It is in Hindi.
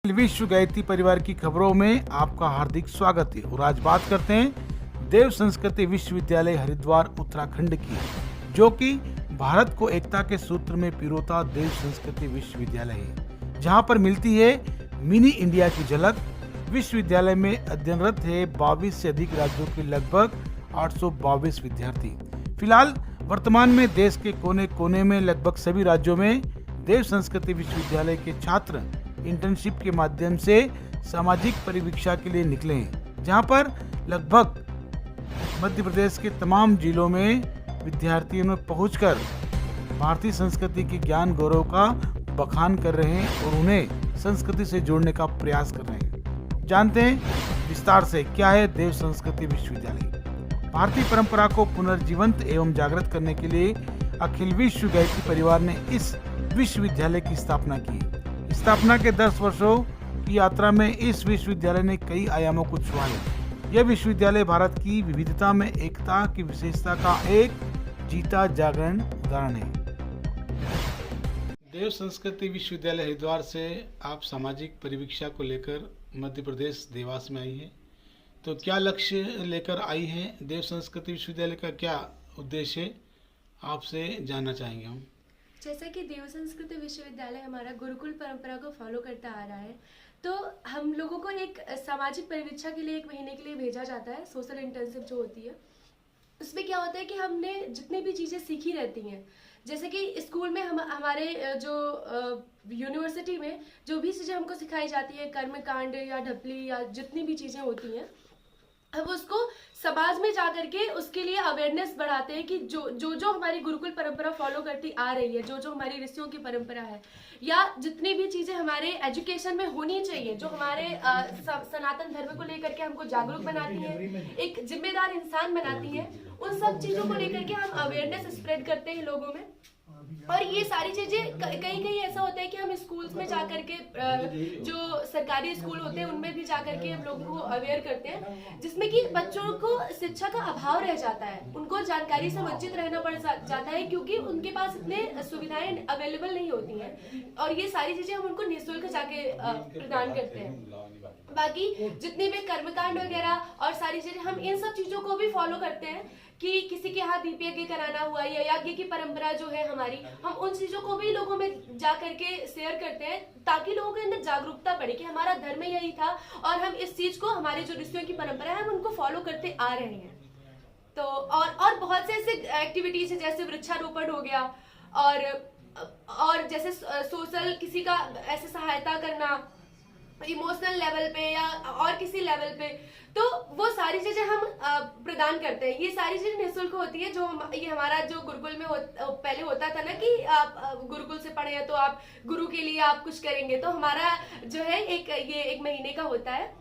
विश्व गायत्री परिवार की खबरों में आपका हार्दिक स्वागत है। और आज बात करते हैं देव संस्कृति विश्वविद्यालय हरिद्वार उत्तराखंड की, जो कि भारत को एकता के सूत्र में पिरोता देव संस्कृति विश्वविद्यालय है, जहां पर मिलती है मिनी इंडिया की झलक। विश्वविद्यालय में अध्ययनरत है 22 से अधिक राज्यों के लगभग 822 विद्यार्थी। फिलहाल वर्तमान में देश के कोने कोने में लगभग सभी राज्यों में देव संस्कृति विश्वविद्यालय के छात्र इंटर्नशिप के माध्यम से सामाजिक परिवीक्षा के लिए निकले हैं, जहां पर लगभग मध्य प्रदेश के तमाम जिलों में विद्यार्थियों ने पहुंचकर भारतीय संस्कृति के ज्ञान गौरव का बखान कर रहे हैं और उन्हें संस्कृति से जोड़ने का प्रयास कर रहे हैं। जानते हैं विस्तार से क्या है देव संस्कृति विश्वविद्यालय। भारतीय परंपरा को पुनर्जीवंत एवं जागृत करने के लिए अखिल विश्व गायत्री परिवार ने इस विश्वविद्यालय की स्थापना की। स्थापना के 10 वर्षों की यात्रा में इस विश्वविद्यालय ने कई आयामों को छुआ है। यह विश्वविद्यालय भारत की विविधता में एकता की विशेषता का एक जीता जागरण उदाहरण है। देव संस्कृति विश्वविद्यालय हरिद्वार से आप सामाजिक परिवीक्षा को लेकर मध्य प्रदेश देवास में आई है, तो क्या लक्ष्य लेकर आई है? देव संस्कृति विश्वविद्यालय का क्या उद्देश्य है, आपसे जानना चाहेंगे हम। जैसा कि देव संस्कृति विश्वविद्यालय हमारा गुरुकुल परंपरा को फॉलो करता आ रहा है, तो हम लोगों को एक सामाजिक परिवीक्षा के लिए 1 महीने के लिए भेजा जाता है। सोशल इंटर्नशिप जो होती है, उसमें क्या होता है कि हमने जितनी भी चीज़ें सीखी रहती हैं, जैसे कि स्कूल में हमारे जो यूनिवर्सिटी में जो भी चीज़ें हमको सिखाई जाती है, कर्मकांड या ढपली या जितनी भी चीज़ें होती हैं, अब उसको समाज में जा करके उसके लिए अवेयरनेस बढ़ाते हैं कि जो हमारी गुरुकुल परंपरा फॉलो करती आ रही है, जो हमारी ऋषियों की परंपरा है, या जितनी भी चीजें हमारे एजुकेशन में होनी चाहिए, जो हमारे सनातन धर्म को लेकर के हमको जागरूक बनाती हैं, एक जिम्मेदार इंसान बनाती हैं, उन सब चीजों को लेकर के हम अवेयरनेस स्प्रेड करते हैं लोगों में। और ये सारी चीजें कहीं ऐसा होता है कि हम स्कूल्स में जाकर के जो सरकारी स्कूल होते हैं उनमें भी जाकर के हम लोगों को अवेयर करते हैं, जिसमें कि बच्चों को शिक्षा का अभाव रह जाता है, उनको जानकारी से वंचित रहना पड़ जाता है, क्योंकि उनके पास इतने सुविधाएं अवेलेबल नहीं होती हैं। और ये सारी चीजें हम उनको निःशुल्क जाके प्रदान करते हैं। बाकी जितनी भी कर्मकांड वगैरह और सारी चीजें, हम इन सब चीजों को भी फॉलो करते हैं कि किसी के यहाँ दीप यज्ञ कराना हुआ या यज्ञ की परंपरा जो है हमारी, हम उन चीजों को भी लोगों में जा करके शेयर करते हैं, ताकि लोगों के अंदर जागरूकता बढ़े कि हमारा धर्म यही था और हम इस चीज को, हमारी जो ऋषियों की परंपरा है, हम उनको फॉलो करते आ रहे हैं। तो और बहुत से ऐसे एक्टिविटीज है, जैसे वृक्षारोपण हो गया, और जैसे सोशल किसी का ऐसे सहायता करना इमोशनल लेवल पे या और किसी लेवल पे, तो वो सारी चीजें हम प्रदान करते हैं। ये सारी चीजें निःशुल्क होती है। जो ये हमारा जो गुरुकुल में पहले होता था ना कि आप गुरुकुल से पढ़े हैं तो आप गुरु के लिए आप कुछ करेंगे, तो हमारा जो है ये 1 महीने का होता है।